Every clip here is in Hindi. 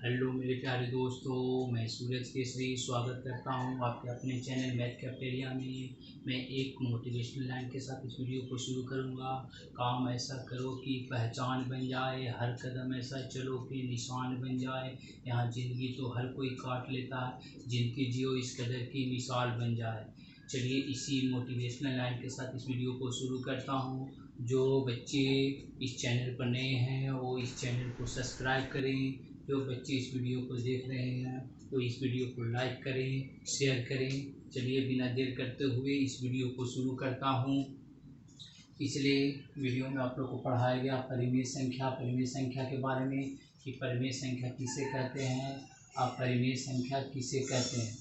हेलो मेरे प्यारे दोस्तों, मैं सूरज केसरी स्वागत करता हूं आपके अपने चैनल मैथ कैफेटेरिया में। मैं एक मोटिवेशनल लाइन के साथ इस वीडियो को शुरू करूंगा। काम ऐसा करो कि पहचान बन जाए, हर कदम ऐसा चलो कि निशान बन जाए। यहाँ ज़िंदगी तो हर कोई काट लेता है, ज़िंदगी जियो इस कदर की मिसाल बन जाए। चलिए इसी मोटिवेशनल लाइन के साथ इस वीडियो को शुरू करता हूँ। जो बच्चे इस चैनल पर नए हैं वो इस चैनल को सब्सक्राइब करें। जो बच्चे इस वीडियो को देख रहे हैं तो इस वीडियो को लाइक करें, शेयर करें। चलिए बिना देर करते हुए इस वीडियो को शुरू करता हूँ। पिछले वीडियो में आप लोग को पढ़ाया गया परिमेय संख्या के बारे में कि परिमेय संख्या किसे कहते हैं। आप परिमेय संख्या किसे कहते हैं?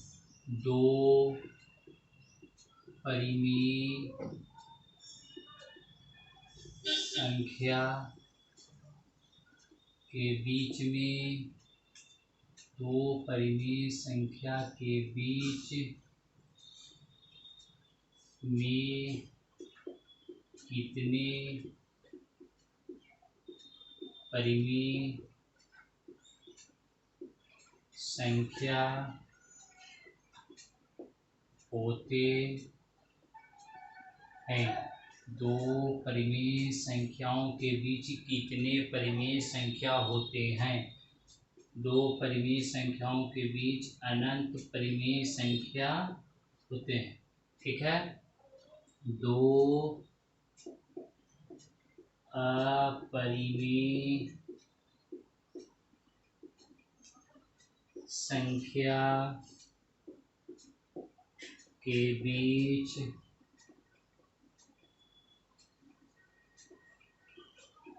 दो परिमेय संख्या के बीच में दो परिमेय संख्या के बीच में कितने परिमेय संख्या होते हैं। दो परिमेय संख्याओं के बीच कितने परिमेय संख्या होते हैं? दो परिमेय संख्याओं के बीच अनंत परिमेय संख्या होते हैं। ठीक है, दो अपरिमेय संख्या के बीच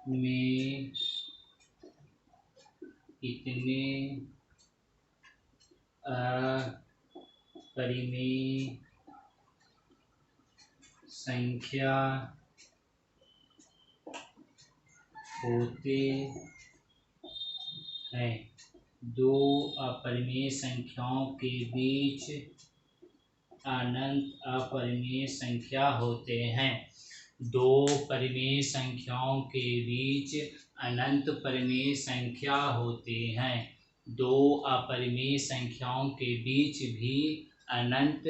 में कितने अपरिमेय संख्या होते हैं? दो अपरिमेय संख्याओं के बीच अनंत अपरिमेय संख्या होते हैं। दो परिमेय संख्याओं के बीच अनंत परिमेय संख्या होते हैं। दो अपरिमेय संख्याओं के बीच भी अनंत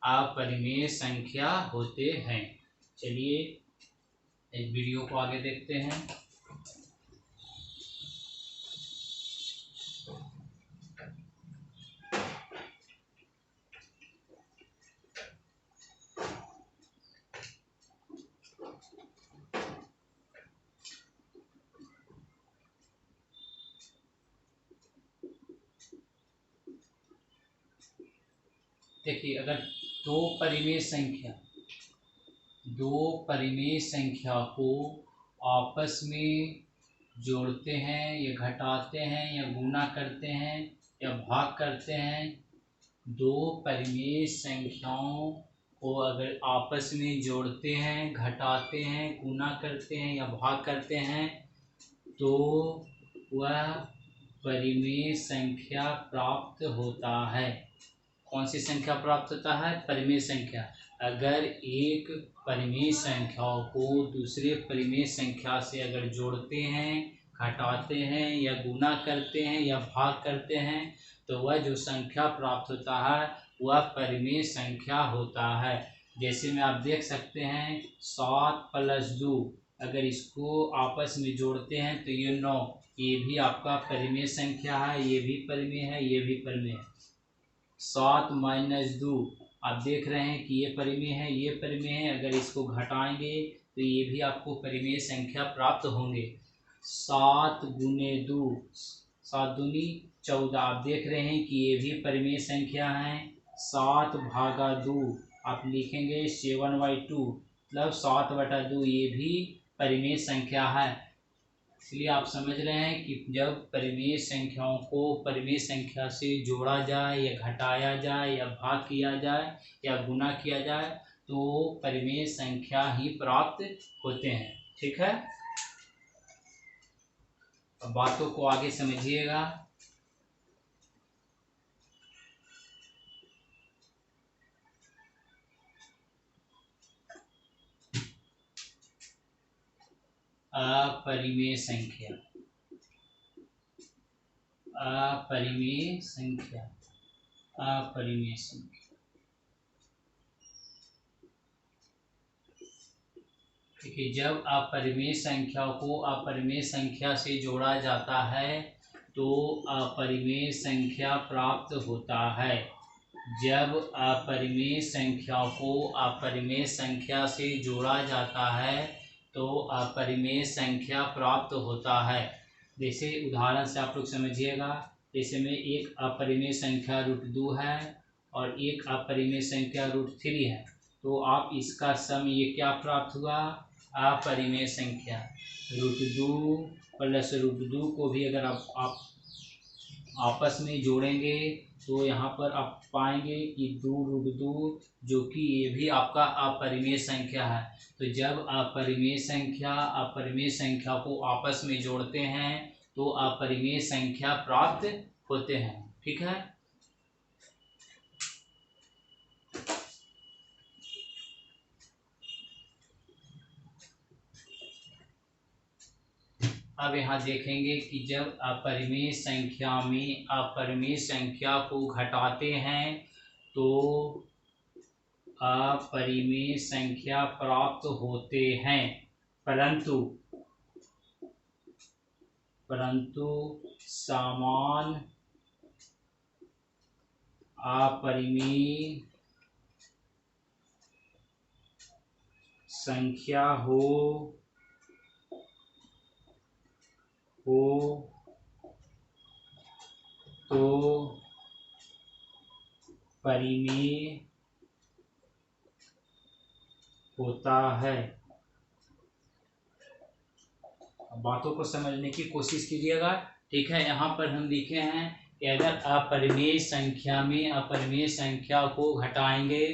अपरिमेय संख्या होते हैं। चलिए इस वीडियो को आगे देखते हैं। देखिए, अगर दो परिमेय संख्या को आपस में जोड़ते हैं या घटाते हैं या गुणा करते हैं या भाग करते हैं, दो परिमेय संख्याओं को अगर आपस में जोड़ते हैं, घटाते हैं, गुणा करते हैं या भाग करते हैं तो वह परिमेय संख्या प्राप्त होता है। कौन सी संख्या प्राप्त होता है? परिमेय संख्या। अगर एक परिमेय संख्याओं को दूसरे परिमेय संख्या से अगर जोड़ते हैं, घटाते हैं या गुणा करते हैं या भाग करते हैं तो वह जो संख्या प्राप्त होता है वह परिमेय संख्या होता है। जैसे में आप देख सकते हैं 7 + 2, अगर इसको आपस में जोड़ते हैं तो ये 9। ये भी आपका परिमेय संख्या है, ये भी परिमेय है, ये भी परिमेय है। 7 - 2 आप देख रहे हैं कि ये परिमेय है, ये परिमेय है। अगर इसको घटाएंगे तो ये भी आपको परिमेय संख्या प्राप्त होंगे। 7 × 2 7 दूनी 14 आप देख रहे हैं कि ये भी परिमेय संख्या है। 7/2 आप लिखेंगे 7/2 मतलब 7/2 ये भी परिमेय संख्या है। इसलिए आप समझ रहे हैं कि जब परिमेय संख्याओं को परिमेय संख्या से जोड़ा जाए या घटाया जाए या भाग किया जाए या गुणा किया जाए तो परिमेय संख्या ही प्राप्त होते हैं। ठीक है, अब बातों को आगे समझिएगा। अपरिमेय संख्या अपरिमेय संख्या, अपरिमेय संख्या। देखिए, जब अपरिमेय संख्या को अपरिमेय संख्या से जोड़ा जाता है तो अपरिमेय संख्या प्राप्त होता है। जब अपरिमेय संख्या को अपरिमेय संख्या से जोड़ा जाता है तो अपरिमेय संख्या प्राप्त होता है। जैसे उदाहरण से आप लोग समझिएगा, जैसे में एक अपरिमेय संख्या √2 है और एक अपरिमेय संख्या √3 है, तो आप इसका सम ये क्या प्राप्त हुआ, अपरिमेय संख्या। √2 प्लस √2 को भी अगर आप आपस में जोड़ेंगे तो यहाँ पर आप पाएंगे कि 2√2, जो कि ये भी आपका अपरिमेय संख्या है। तो जब अपरिमेय संख्या को आपस में जोड़ते हैं तो अपरिमेय संख्या प्राप्त होते हैं। ठीक है। अब यहाँ देखेंगे कि जब अपरिमेय संख्या में अपरिमेय संख्या को घटाते हैं तो अपरिमेय संख्या प्राप्त होते हैं, परंतु समान अपरिमेय संख्या हो तो परिमेय होता है। बातों को समझने की कोशिश कीजिएगा। ठीक है, यहाँ पर हम लिखे हैं कि अगर अपरिमेय संख्या में अपरिमेय संख्या को घटाएंगे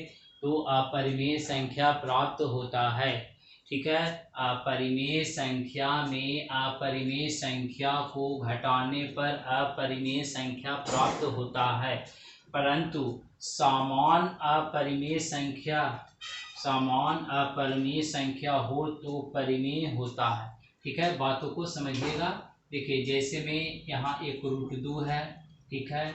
तो अपरिमेय संख्या प्राप्त होता है। ठीक है, अपरिमेय संख्या में अपरिमेय संख्या को घटाने पर अपरिमेय संख्या प्राप्त होता है, परंतु समान अपरिमेय संख्या हो तो परिमेय होता है। ठीक है, बातों को समझिएगा। देखिए, जैसे में यहाँ एक √2 है, ठीक है,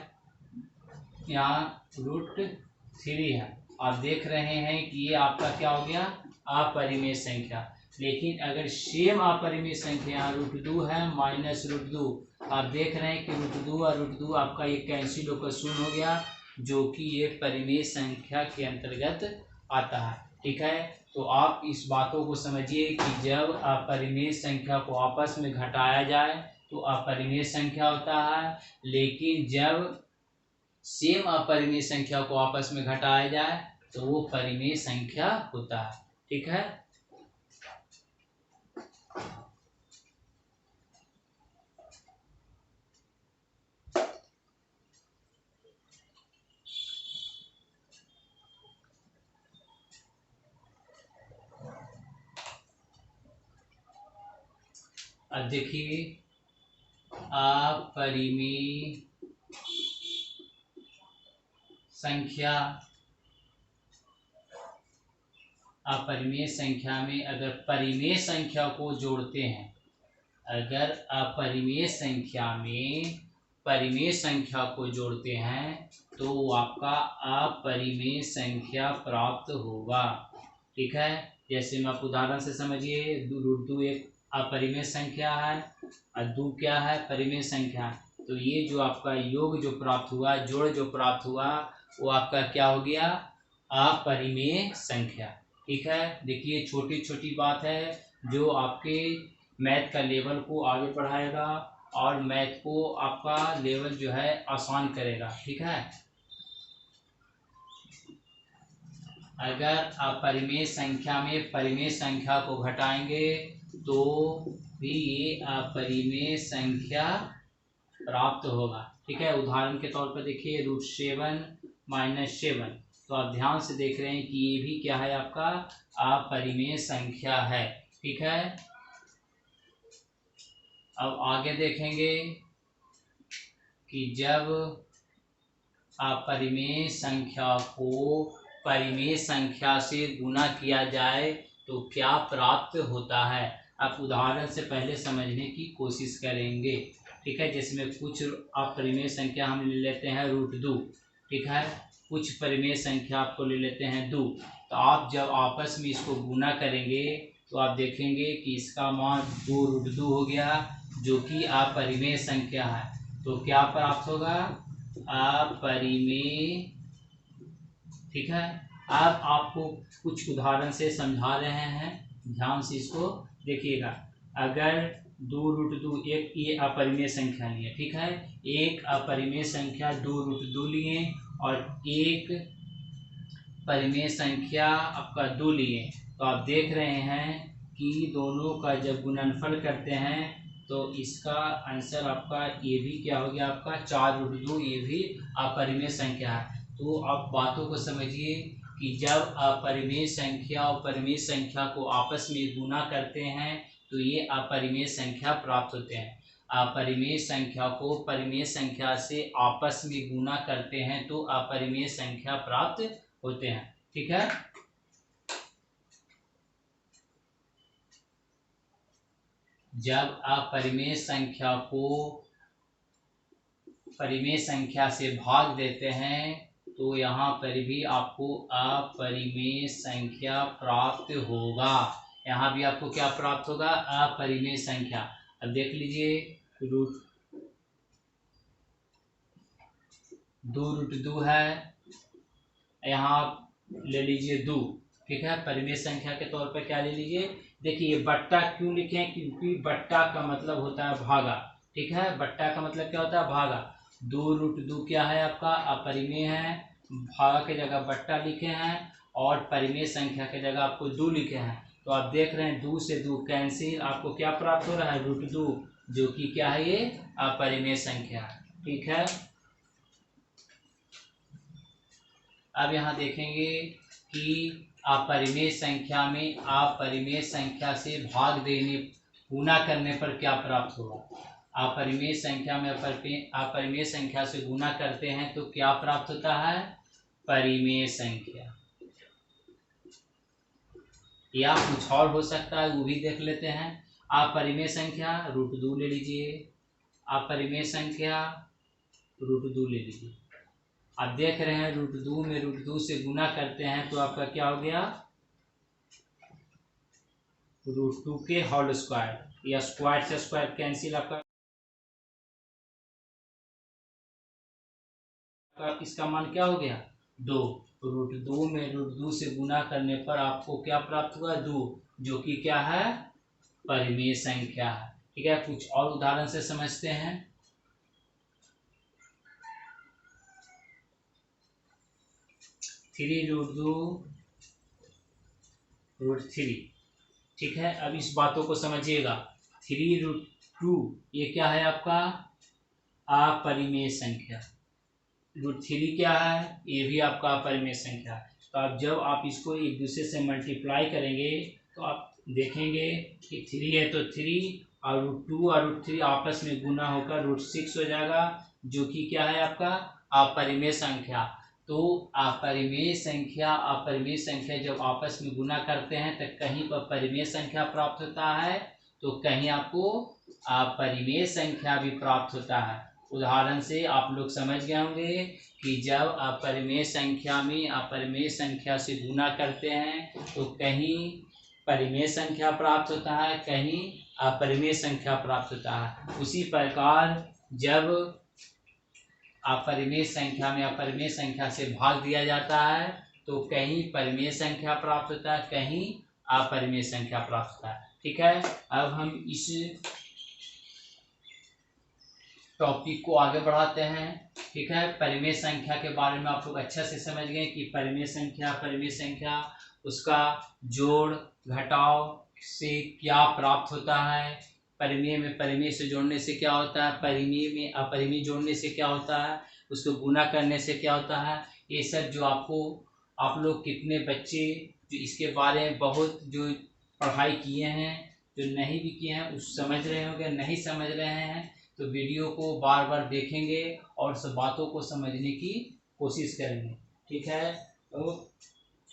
यहाँ √3 है। आप देख रहे हैं कि ये आपका क्या हो गया, अपरिमेय संख्या। लेकिन अगर सेम अपरिमेय संख्या यहाँ √2 है माइनस √2, आप देख रहे हैं कि √2 और √2 आपका ये कैंसिल होकर 0 हो गया, जो कि ये परिमेय संख्या के अंतर्गत आता है। ठीक है, तो आप इस बातों को समझिए कि जब अपरिमेय संख्या को आपस में घटाया जाए तो अपरिमेय संख्या होता है, लेकिन जब सेम अपरिमेय संख्या को आपस में घटाया जाए तो वो परिमेय संख्या होता है। ठीक है, अब देखिए, अपरिमेय संख्या में अगर परिमेय संख्या को जोड़ते हैं, अगर अपरिमेय संख्या में परिमेय संख्या को जोड़ते हैं तो आपका अपरिमेय संख्या प्राप्त होगा। ठीक है, जैसे में आप उदाहरण से समझिए, √2 एक अपरिमेय संख्या है और 2 क्या है, परिमेय संख्या। तो ये जो आपका योग जो प्राप्त हुआ, जोड़ जो प्राप्त हुआ, वो आपका क्या हो गया, अपरिमेय संख्या। ठीक है, देखिए, छोटी छोटी बात है जो आपके मैथ का लेवल को आगे बढ़ाएगा और मैथ को आपका लेवल जो है आसान करेगा। ठीक है, अगर अपरिमेय संख्या में परिमेय संख्या को घटाएंगे तो भी ये अपरिमेय संख्या प्राप्त होगा। ठीक है, उदाहरण के तौर पर देखिए, √7 - 7, तो आप ध्यान से देख रहे हैं कि ये भी क्या है, आपका अपरिमेय संख्या है। ठीक है, अब आगे देखेंगे कि जब अपरिमेय संख्या को परिमेय संख्या से गुणा किया जाए तो क्या प्राप्त होता है। आप उदाहरण से पहले समझने की कोशिश करेंगे। ठीक है, जिसमें कुछ अपरिमेय संख्या हम ले लेते हैं √2, ठीक है, कुछ परिमेय संख्या आपको ले लेते हैं 2। तो आप जब आपस में इसको गुना करेंगे तो आप देखेंगे कि इसका मान 2√2 हो गया, जो कि अपरिमेय संख्या है। तो क्या प्राप्त होगा? अपरिमेय। ठीक है, अब आपको कुछ उदाहरण से समझा रहे हैं, ध्यान से इसको देखिएगा। अगर 2√2 एक ये अपरिमेय संख्या लिए, ठीक है, एक अपरिमेय संख्या 2√2 लिए और एक परिमेय संख्या आपका 2 लिए, तो आप देख रहे हैं कि दोनों का जब गुणनफल करते हैं तो इसका आंसर आपका ये भी क्या हो गया, आपका 4√2, ये भी अपरिमेय संख्या है। तो आप बातों को समझिए कि जब अपरिमेय संख्या और परिमेय संख्या को आपस में गुना करते हैं तो ये अपरिमेय संख्या प्राप्त होते हैं। अपरिमेय संख्या को परिमेय संख्या से आपस में गुना करते हैं तो अपरिमेय संख्या प्राप्त होते हैं। ठीक है, जब अपरिमेय संख्या को परिमेय संख्या से भाग देते हैं तो यहाँ पर भी आपको अपरिमेय संख्या प्राप्त होगा। यहाँ भी आपको क्या प्राप्त होगा? अपरिमेय संख्या। अब देख लीजिए, 2√2 है, यहाँ आप ले लीजिए 2, ठीक है, परिमेय संख्या के तौर पर क्या ले लीजिए। देखिए बट्टा क्यों लिखे हैं? क्योंकि बट्टा का मतलब होता है भागा, ठीक है, बट्टा का मतलब क्या होता है? भागा। 2√2 क्या है आपका? अपरिमेय है, भागा के जगह बट्टा लिखे हैं और परिमेय संख्या के जगह आपको 2 लिखे हैं। तो आप देख रहे हैं 2 से 2 कैंसिल, आपको क्या प्राप्त हो रहा है? √2, जो कि क्या है? ये अपरिमेय संख्या। ठीक है, अब यहाँ देखेंगे कि अपरिमेय संख्या में अपरिमेय संख्या से भाग देने गुना करने पर क्या प्राप्त होगा। अपरिमेय संख्या में अपरिमेय संख्या से गुना करते हैं तो क्या प्राप्त होता है? परिमेय संख्या। या कुछ और हो सकता है, वो भी देख लेते हैं। अपरिमेय संख्या √2 ले लीजिए, अपरिमेय संख्या √2 ले लीजिए। आप देख रहे हैं √2 में √2 से गुना करते हैं तो आपका क्या हो गया? √2 के होल स्क्वायर, या स्क्वायर से स्क्वायर कैंसिल, आपका इसका मान क्या हो गया? 2। √2 में √2 से गुना करने पर आपको क्या प्राप्त हुआ? 2, जो कि क्या है? परिमेय संख्या है। ठीक है, कुछ और उदाहरण से समझते हैं। 3√2√3, ठीक है। अब इस बातों को समझिएगा। 3√2 ये क्या है आपका? अपरिमेय संख्या। √3 क्या है? ये भी आपका अपरिमेय संख्या है। तो आप जब आप इसको एक दूसरे से मल्टीप्लाई करेंगे तो आप देखेंगे कि 3 है तो 3 और √2 और √3 आपस में गुना होकर √6 हो जाएगा, जो कि क्या है आपका? अपरिमेय संख्या। तो अपरिमेय संख्या जब आपस में गुना करते हैं तो कहीं पर परिमेय संख्या प्राप्त होता है तो कहीं आपको अपरिमेय संख्या भी प्राप्त होता है। उदाहरण से आप लोग समझ गए होंगे कि जब अपरिमेय संख्या में अपरिमेय संख्या से गुना करते हैं तो कहीं परिमेय संख्या प्राप्त होता है, कहीं अपरिमेय संख्या प्राप्त होता है। उसी प्रकार जब अपरिमेय संख्या में अपरिमेय संख्या से भाग दिया जाता है तो कहीं परिमेय संख्या प्राप्त होता है, कहीं अपरिमेय संख्या प्राप्त होता है। ठीक है, अब हम इस टॉपिक को आगे बढ़ाते हैं। ठीक है, परिमेय संख्या के बारे में आप लोग अच्छा से समझ गए कि परिमेय संख्या उसका जोड़ घटाव से क्या प्राप्त होता है। परिमेय में परिमेय से जोड़ने से क्या होता है, परिमेय में अपरिमेय जोड़ने से क्या होता है, उसको गुना करने से क्या होता है। ये सब जो आप लोग कितने बच्चे जो इसके बारे में बहुत जो पढ़ाई किए हैं, जो नहीं भी किए हैं उस समझ रहे होंगे, नहीं समझ रहे हैं तो वीडियो को बार बार देखेंगे और सब बातों को समझने की कोशिश करेंगे। ठीक है, तो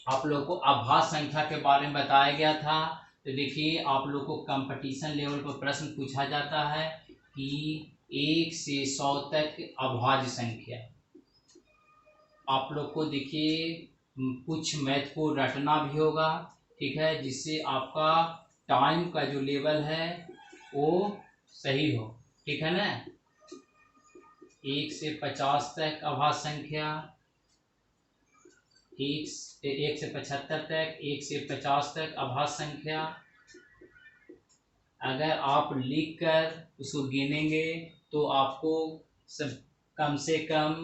आप लोग को आभास संख्या के बारे में बताया गया था। तो देखिए, आप लोग को कंपटीशन लेवल पर प्रश्न पूछा जाता है कि 1 से 100 तक अभाज्य संख्या। आप लोग को देखिए कुछ मैथ को रटना भी होगा, ठीक है, जिससे आपका टाइम का जो लेवल है वो सही हो, ठीक है ना। 1 से 50 तक अभाज्य संख्या, 1 से 75 तक, 1 से 50 तक अभाज्य संख्या। अगर आप लिख कर उसको गिनेंगे तो आपको सब कम से कम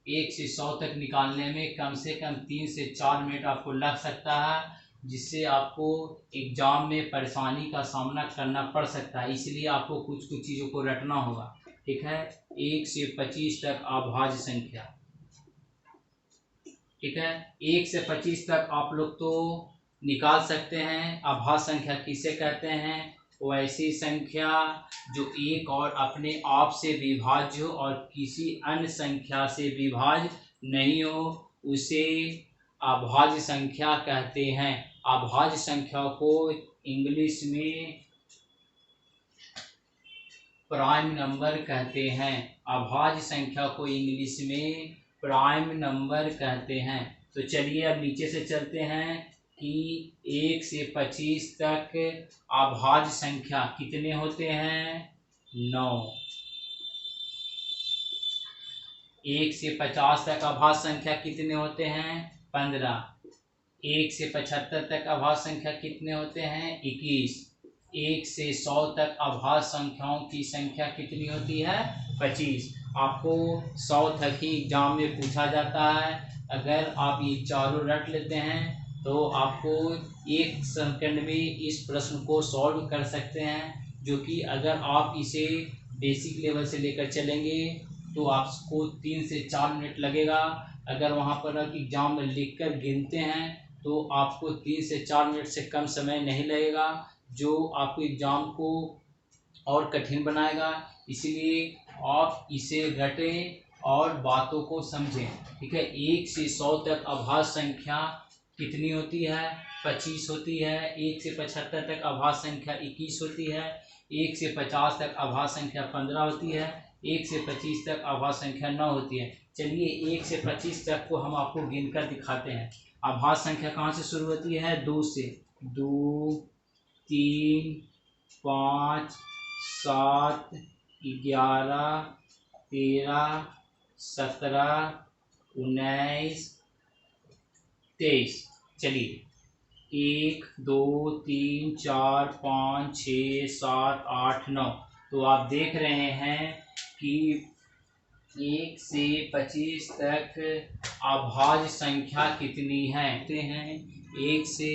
1 से 100 तक निकालने में कम से कम 3 से 4 मिनट आपको लग सकता है, जिससे आपको एग्जाम में परेशानी का सामना करना पड़ सकता है। इसलिए आपको कुछ कुछ चीज़ों को रटना होगा, ठीक है। 1 से 25 तक अभाज्य संख्या, ठीक है। 1 से 25 तक आप लोग तो निकाल सकते हैं। अभाज्य संख्या किसे कहते हैं? वैसी संख्या जो एक और अपने आप से विभाज्य हो और किसी अन्य संख्या से विभाज्य नहीं हो, उसे अभाज्य संख्या कहते हैं। अभाज्य संख्या को इंग्लिश में प्राइम नंबर कहते हैं। अभाज्य संख्या को इंग्लिश में प्राइम नंबर कहते हैं। तो चलिए अब नीचे से चलते हैं कि 1 से 25 तक अभाज्य संख्या कितने होते हैं? 9। 1 से 50 तक अभाज्य संख्या कितने होते हैं? 15। 1 से 75 तक अभाज्य संख्या कितने होते हैं? 21। 1 से 100 तक अभाज्य संख्याओं की संख्या कितनी होती है? 25। आपको 100 तक ही एग्जाम में पूछा जाता है। अगर आप ये चारों रट लेते हैं तो आपको 1 सेकंड में इस प्रश्न को सॉल्व कर सकते हैं, जो कि अगर आप इसे बेसिक लेवल से लेकर चलेंगे तो आपको 3 से 4 मिनट लगेगा। अगर वहाँ पर आप एग्जाम में लिख कर गिनते हैं तो आपको 3 से 4 मिनट से कम समय नहीं लगेगा, जो आपको एग्जाम को और कठिन बनाएगा। इसलिए आप इसे रटें और बातों को समझें, ठीक है। 1 से 100 तक अभाज्य संख्या कितनी होती है? 25 होती है। 1 से 75 तक अभाज्य संख्या 21 होती है। 1 से 50 तक अभाज्य संख्या 15 होती है। 1 से 25 तक अभाज्य संख्या 9 होती है। चलिए 1 से 25 तक को हम आपको गिनकर दिखाते हैं। अभाज्य संख्या कहाँ से शुरू होती है? 2 से। 2, 3, 5, 7, 11, 13, 17, 19, 23। चलिए 1, 2, 3, 4, 5, 6, 7, 8, 9। तो आप देख रहे हैं कि 1 से 25 तक अभाज्य संख्या कितनी है? 1 से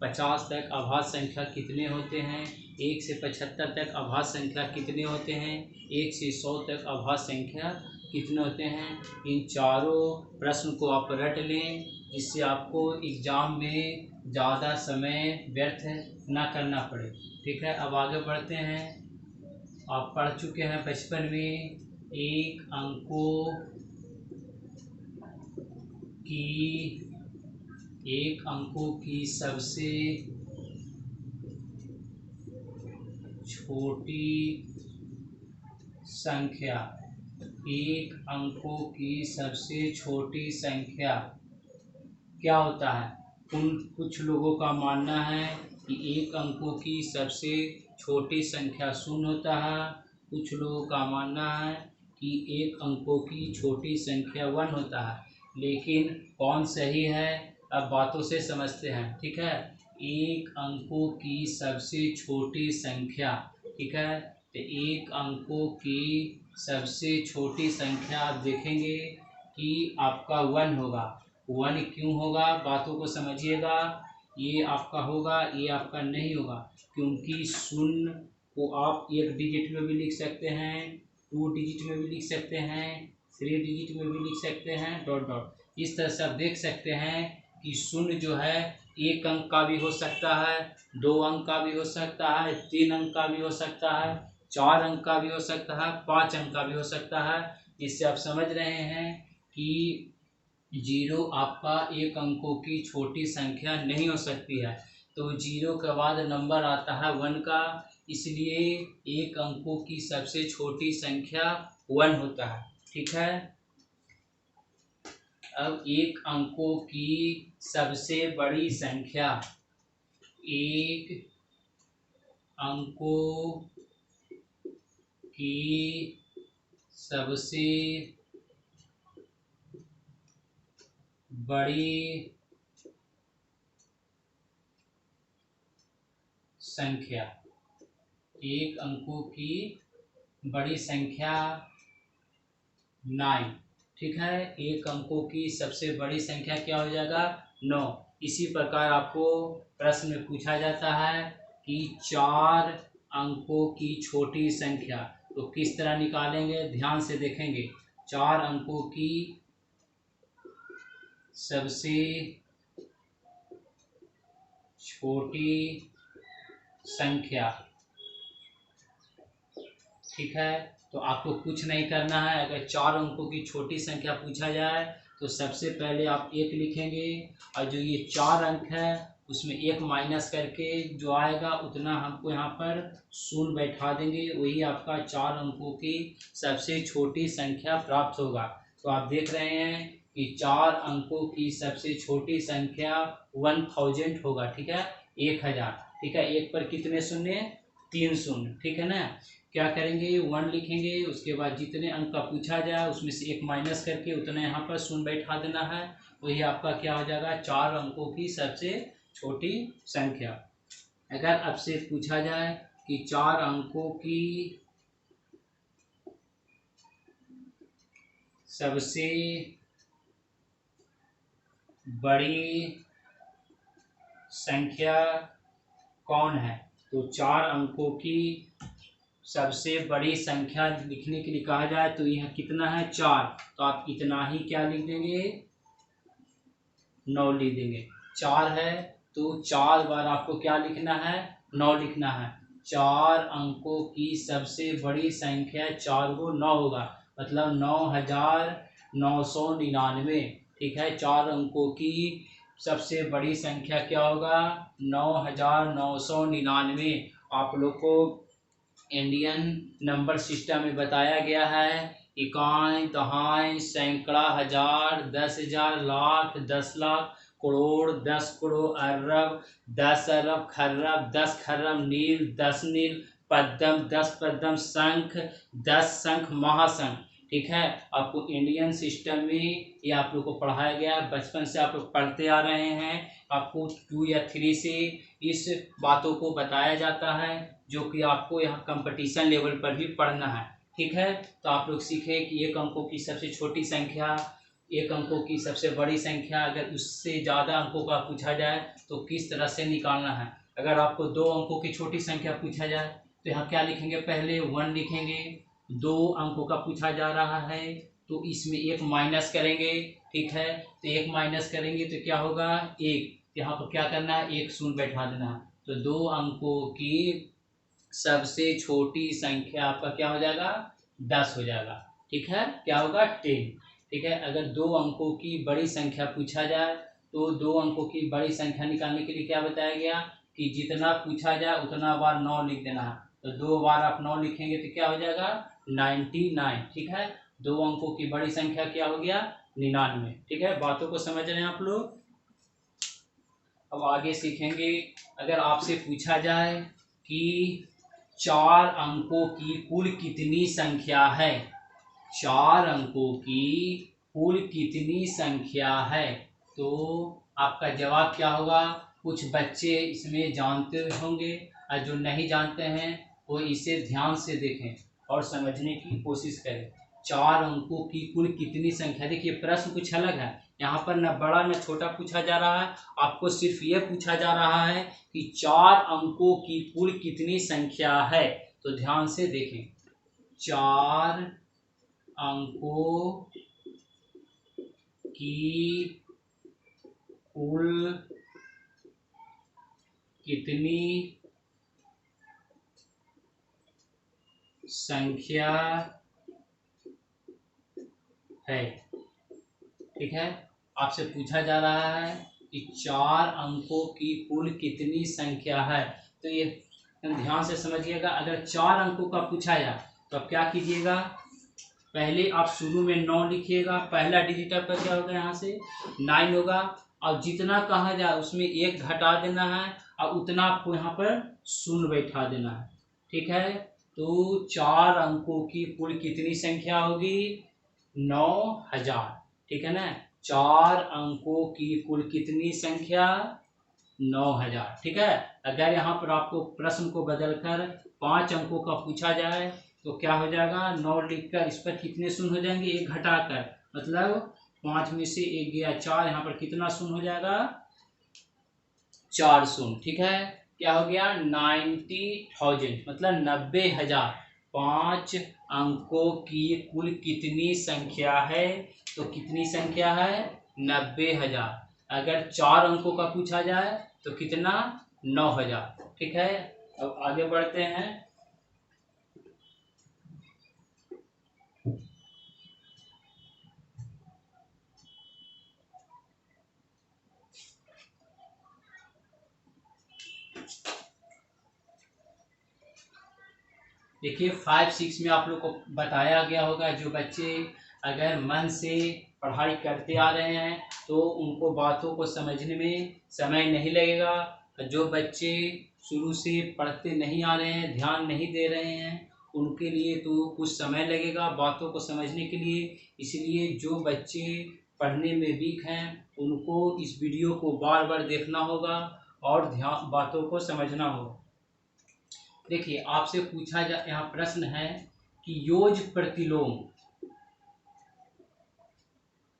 50 तक अभाज्य संख्या कितने होते हैं? 1 से 75 तक अभाज्य संख्या कितने होते हैं? 1 से 100 तक अभाज्य संख्या कितने होते हैं? इन चारों प्रश्न को आप रट लें, जिससे आपको एग्जाम में ज़्यादा समय व्यर्थ ना करना पड़े, ठीक है। अब आगे बढ़ते हैं। आप पढ़ चुके हैं बचपन में एक अंकों की सबसे छोटी संख्या। 1 अंकों की सबसे छोटी संख्या क्या होता है? कुछ लोगों का मानना है कि 1 अंकों की सबसे छोटी संख्या 0 होता है। कुछ लोगों का मानना है कि 1 अंकों की छोटी संख्या 1 होता है। लेकिन कौन सही है, अब बातों से समझते हैं, ठीक है। 1 अंकों की सबसे छोटी संख्या, ठीक है। तो 1 अंकों की सबसे छोटी संख्या आप देखेंगे कि आपका 1 होगा। 1 क्यों होगा? बातों को समझिएगा। ये आपका होगा, ये आपका नहीं होगा, क्योंकि 0 को आप 1 डिजिट में भी लिख सकते हैं, 2 डिजिट में भी लिख सकते हैं, 3 डिजिट में भी लिख सकते हैं, डॉट डॉट। इस तरह से आप देख सकते हैं कि 0 जो है 1 अंक का भी हो सकता है, 2 अंक का भी हो सकता है, 3 अंक का भी हो सकता है, 4 अंक का भी हो सकता है, 5 अंक का भी हो सकता है। इससे आप समझ रहे हैं कि 0 आपका 1 अंकों की छोटी संख्या नहीं हो सकती है। तो 0 के बाद नंबर आता है 1 का। इसलिए एक अंकों की सबसे छोटी संख्या 1 होता है। ठीक है, अब एक अंकों की सबसे बड़ी संख्या, एक अंकों की सबसे बड़ी संख्या, एक अंकों की बड़ी संख्या 9। ठीक है, एक अंकों की सबसे बड़ी संख्या क्या हो जाएगा? 9। इसी प्रकार आपको प्रश्न में पूछा जाता है कि 4 अंकों की छोटी संख्या, तो किस तरह निकालेंगे? ध्यान से देखेंगे। 4 अंकों की सबसे छोटी संख्या। ठीक है, तो आपको कुछ नहीं करना है। अगर 4 अंकों की छोटी संख्या पूछा जाए तो सबसे पहले आप 1 लिखेंगे, और जो ये 4 अंक है उसमें 1 माइनस करके जो आएगा उतना हमको यहाँ पर शून्य बैठा देंगे, वही आपका 4 अंकों की सबसे छोटी संख्या प्राप्त होगा। तो आप देख रहे हैं कि 4 अंकों की सबसे छोटी संख्या 1000 होगा। ठीक है, 1000। ठीक है, एक पर कितने शून्य? 3 शून्य। ठीक है ना, क्या करेंगे? 1 लिखेंगे, उसके बाद जितने अंक का पूछा जाए उसमें से 1 माइनस करके उतना यहाँ पर शून्य बैठा देना है, वही आपका क्या हो जाएगा? 4 अंकों की सबसे छोटी संख्या। अगर आपसे पूछा जाए कि 4 अंकों की सबसे बड़ी संख्या कौन है, तो 4 अंकों की सबसे बड़ी संख्या लिखने के लिए कहा जाए तो यह कितना है? 4। तो आप इतना ही क्या लिख देंगे? 9 लिख देंगे। 4 है तो 4 बार आपको क्या लिखना है? 9 लिखना है। 4 अंकों की सबसे बड़ी संख्या 4 को 9 होगा, मतलब 9999। ठीक है, 4 अंकों की सबसे बड़ी संख्या क्या होगा? 9999। आप लोग को इंडियन नंबर सिस्टम में बताया गया है, इकाई, दहाई, सैकड़ा, हजार, 10,000, लाख, 10 लाख, करोड़, 10 करोड़, अरब, 10 अरब, खरब, 10 खरब, नील, 10 नील, पद्म, 10 पद्म, शंख, 10 शंख, महाशंख। ठीक है, आपको इंडियन सिस्टम में ये आप लोग को पढ़ाया गया, बचपन से आप लोग पढ़ते आ रहे हैं। आपको 2 या 3 से इस बातों को बताया जाता है, जो कि आपको यहाँ कंपटीशन लेवल पर भी पढ़ना है। ठीक है, तो आप लोग सीखें कि एक अंकों की सबसे छोटी संख्या, एक अंकों की सबसे बड़ी संख्या, अगर उससे ज़्यादा अंकों का पूछा जाए तो किस तरह से निकालना है। अगर आपको 2 अंकों की छोटी संख्या पूछा जाए तो यहाँ क्या लिखेंगे? पहले 1 लिखेंगे। 2 अंकों का पूछा जा रहा है तो इसमें 1 माइनस करेंगे। ठीक है, तो 1 माइनस करेंगे तो क्या होगा? 1। यहाँ पर क्या करना है? 1 शून्य बैठा देना है। तो 2 अंकों की सबसे छोटी संख्या आपका क्या हो जाएगा? 10 हो जाएगा। ठीक है, क्या होगा? 10। ठीक है, अगर 2 अंकों की बड़ी संख्या पूछा जाए तो 2 अंकों की बड़ी संख्या निकालने के लिए क्या बताया गया कि जितना पूछा जाए उतना बार 9 लिख देना है। तो 2 बार आप 9 लिखेंगे तो क्या हो जाएगा? 99। ठीक है, 2 अंकों की बड़ी संख्या क्या हो गया? 99। ठीक है, बातों को समझ रहे हैं आप लोग? अब आगे सीखेंगे। अगर आपसे पूछा जाए कि 4 अंकों की कुल कितनी संख्या है, 4 अंकों की कुल कितनी संख्या है, तो आपका जवाब क्या होगा? कुछ बच्चे इसमें जानते होंगे और जो नहीं जानते हैं वो इसे ध्यान से देखें और समझने की कोशिश करें। 4 अंकों की कुल कितनी संख्या, देखिए प्रश्न कुछ अलग है, यहाँ पर न बड़ा न छोटा पूछा जा रहा है, आपको सिर्फ ये पूछा जा रहा है कि 4 अंकों की कुल कितनी संख्या है। तो ध्यान से देखें, 4 अंकों की कुल कितनी संख्या है। ठीक है, आपसे पूछा जा रहा है कि 4 अंकों की कुल कितनी संख्या है, तो ये ध्यान से समझिएगा। अगर 4 अंकों का पूछा जाए तो आप क्या कीजिएगा, पहले आप शुरू में 9 लिखिएगा, पहला डिजिट आपका क्या होगा, यहाँ से 9 होगा, और जितना कहा जाए उसमें 1 घटा देना है और उतना आपको यहाँ पर शून्य बैठा देना है। ठीक है, तो 4 अंकों की कुल कितनी संख्या होगी, 9000। ठीक है ना, 4 अंकों की कुल कितनी संख्या, 9000। ठीक है, अगर यहाँ पर आपको प्रश्न को बदलकर 5 अंकों का पूछा जाए तो क्या हो जाएगा, 9 लिखकर इस पर कितने शून्य हो जाएंगे, 1 घटाकर, मतलब 5 में से 1 गया 4, यहाँ पर कितना शून्य हो जाएगा, 4 शून्य। ठीक है, क्या हो गया, 90,000, मतलब 90,000। 5 अंकों की कुल कितनी संख्या है, तो कितनी संख्या है, 90,000। अगर 4 अंकों का पूछा जाए तो कितना, 9000। ठीक है, अब आगे बढ़ते हैं। देखिए 5, 6 में आप लोग को बताया गया होगा, जो बच्चे अगर मन से पढ़ाई करते आ रहे हैं तो उनको बातों को समझने में समय नहीं लगेगा। जो बच्चे शुरू से पढ़ते नहीं आ रहे हैं, ध्यान नहीं दे रहे हैं, उनके लिए तो कुछ समय लगेगा बातों को समझने के लिए। इसलिए जो बच्चे पढ़ने में वीक हैं उनको इस वीडियो को बार बार देखना होगा और ध्यान बातों को समझना होगा। देखिए आपसे पूछा जा, यहाँ प्रश्न है कि योज प्रतिलोम।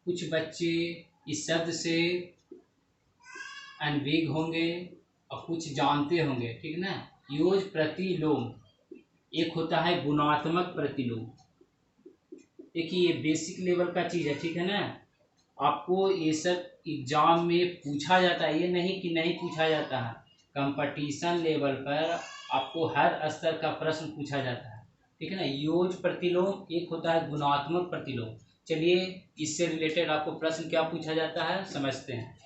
कुछ बच्चे इस शब्द से अनभिज्ञ होंगे और कुछ जानते होंगे, ठीक ना। योज प्रतिलोम, एक होता है गुणात्मक प्रतिलोम। देखिए ये बेसिक लेवल का चीज़ है, ठीक है ना। आपको ये सब एग्जाम में पूछा जाता है, ये नहीं कि नहीं पूछा जाता है। कंपटीशन लेवल पर आपको हर स्तर का प्रश्न पूछा जाता है, ठीक है ना। योज प्रतिलोम एक होता है गुणात्मक प्रतिलोम। चलिए इससे रिलेटेड आपको प्रश्न क्या पूछा जाता है समझते हैं।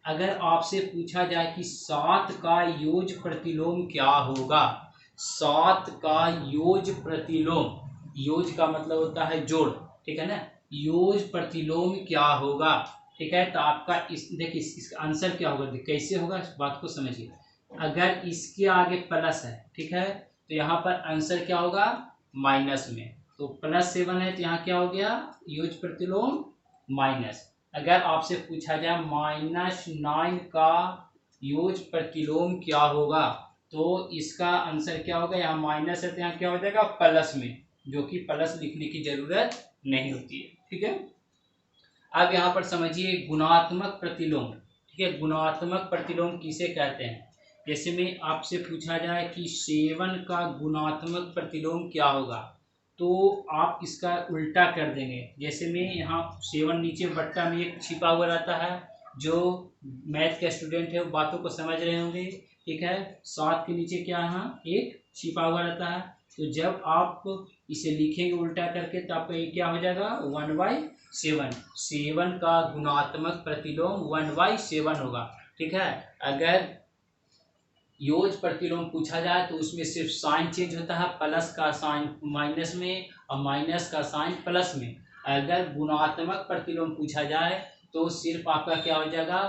अगर आपसे पूछा जाए कि 7 का योज प्रतिलोम क्या होगा, 7 का योज प्रतिलोम, योज का मतलब होता है जोड़, ठीक है ना। योज प्रतिलोम क्या होगा, ठीक है। तो आपका देखिए इसका आंसर क्या होगा, कैसे होगा इस बात को समझिए। अगर इसके आगे प्लस है, ठीक है, तो यहाँ पर आंसर क्या होगा, माइनस में। तो +7 है तो यहाँ क्या हो गया, योज प्रतिलोम माइनस। अगर आपसे पूछा जाए -9 का योज प्रतिलोम क्या होगा, तो इसका आंसर क्या होगा, यहाँ माइनस है तो यहाँ क्या हो जाएगा, प्लस में, जो कि प्लस लिखने की जरूरत नहीं होती है, ठीक है। अब यहाँ पर समझिए गुणात्मक प्रतिलोम, ठीक है। गुणात्मक प्रतिलोम किसे कहते हैं। जैसे में आपसे पूछा जाए कि 7 का गुणात्मक प्रतिलोम क्या होगा, तो आप इसका उल्टा कर देंगे। जैसे में यहाँ 7 नीचे बट्टा में एक छिपा हुआ रहता है, जो मैथ के स्टूडेंट है वो बातों को समझ रहे होंगे, ठीक है। 7 के नीचे क्या है, यहाँ एक छिपा हुआ रहता है। तो जब आप इसे लिखेंगे उल्टा करके तो आपका ये क्या हो जाएगा, 1/7। 7 का गुणात्मक प्रतिलोम 1/7 होगा, ठीक है। अगर योज प्रतिलोम पूछा जाए तो उसमें सिर्फ साइन चेंज होता है, प्लस का साइन माइनस में और माइनस का साइन प्लस में। अगर गुणात्मक प्रतिलोम पूछा जाए तो सिर्फ आपका क्या हो जाएगा,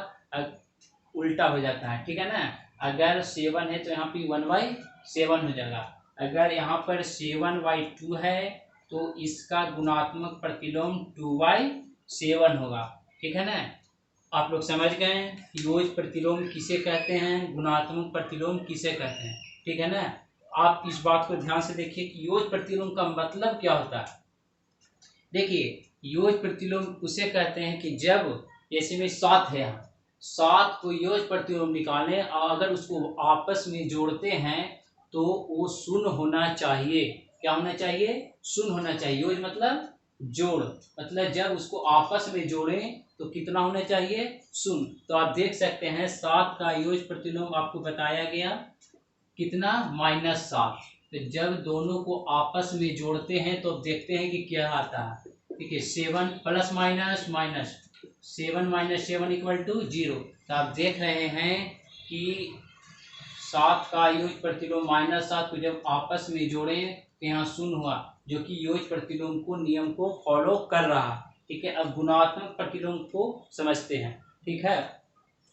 उल्टा हो जाता है, ठीक है ना। अगर 7 है तो यहाँ पे 1/7 हो जाएगा। अगर यहाँ पर 7/2 है तो इसका गुणात्मक प्रतिलोम 2/7 होगा, ठीक है ना। आप लोग समझ गए योज प्रतिलोम किसे कहते हैं, गुणात्मक प्रतिलोम किसे कहते हैं, ठीक है ना। आप इस बात को ध्यान से देखिए कि योज प्रतिलोम का मतलब क्या होता है। देखिए योज प्रतिलोम उसे कहते हैं कि जब जैसे में 7 है, यहाँ 7 को योज प्रतिलोम निकालें और अगर उसको आपस में जोड़ते हैं तो वो शून्य होना चाहिए। क्या होना चाहिए, शून्य होना चाहिए। योज मतलब जोड़, मतलब जब उसको आपस में जोड़ें तो कितना होना चाहिए, शून्य। तो आप देख सकते हैं 7 का योज प्रतिलोम आपको बताया गया कितना, -7। तो जब दोनों को आपस में जोड़ते हैं तो देखते हैं कि क्या आता है, ठीक है। 7 प्लस माइनस माइनस, 7 - 7 = 0। तो आप देख रहे हैं कि 7 का योज प्रतिलोम -7 को जब आपस में जोड़े तो यहाँ शून्य हुआ, जो कि योज प्रतिलोम को नियम को फॉलो कर रहा। ठीक है, अब गुणात्मक प्रतिलोम को समझते हैं। ठीक है,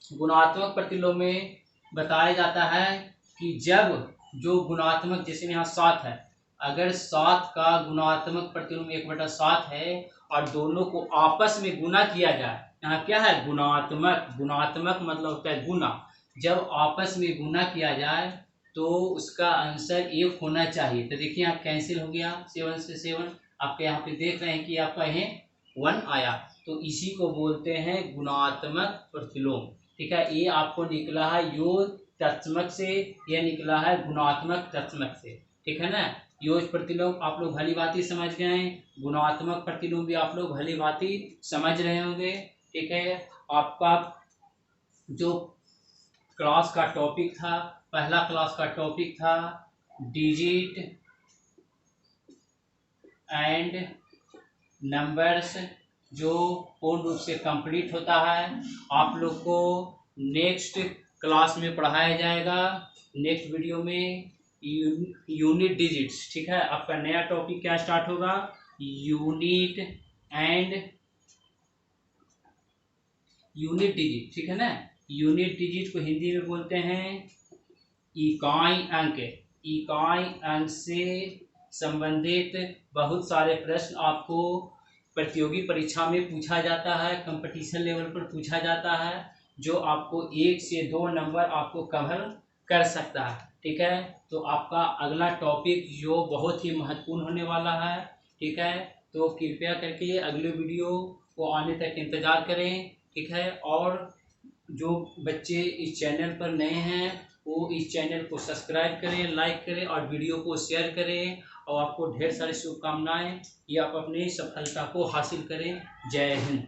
गुणात्मक प्रतिलोम में बताया जाता है कि जब जो गुणात्मक, जैसे यहाँ 7 है, अगर 7 का गुणात्मक प्रतिलोम 1/7 है और दोनों को आपस में गुना किया जाए, यहाँ क्या है गुणात्मक, गुणात्मक मतलब होता है गुना, जब आपस में गुना किया जाए तो उसका आंसर 1 होना चाहिए। तो देखिए यहाँ कैंसिल हो गया, 7 से 7 आपके यहाँ पे देख रहे हैं कि आपका यहाँ 1 आया, तो इसी को बोलते हैं गुणात्मक प्रतिलोम। ठीक है, ये आपको निकला है योग तत्समक से, यह निकला है गुणात्मक तत्समक से। ठीक है ना, योज प्रतिलोम आप लोग भली भांति समझ गए, गुणात्मक प्रतिलोम भी आप लोग भली भांति समझ रहे होंगे। ठीक है, आपका जो क्लास का टॉपिक था, पहला क्लास का टॉपिक था डिजिट एंड नंबर्स, जो पूर्ण रूप से कंप्लीट होता है। आप लोग को नेक्स्ट क्लास में पढ़ाया जाएगा, नेक्स्ट वीडियो में यूनिट डिजिट्स। ठीक है, आपका नया टॉपिक क्या स्टार्ट होगा, यूनिट एंड यूनिट डिजिट। ठीक है ना, यूनिट डिजिट को हिंदी में बोलते हैं इकाई अंक। इकाई अंक से संबंधित बहुत सारे प्रश्न आपको प्रतियोगी परीक्षा में पूछा जाता है, कंपटीशन लेवल पर पूछा जाता है, जो आपको 1 से 2 नंबर आपको कवर कर सकता है। ठीक है, तो आपका अगला टॉपिक जो बहुत ही महत्वपूर्ण होने वाला है। ठीक है, तो कृपया करके अगले वीडियो को आने तक इंतज़ार करें। ठीक है, और जो बच्चे इस चैनल पर नए हैं वो इस चैनल को सब्सक्राइब करें, लाइक करें और वीडियो को शेयर करें, और आपको ढेर सारी शुभकामनाएं कि आप अपनी सफलता को हासिल करें। जय हिंद।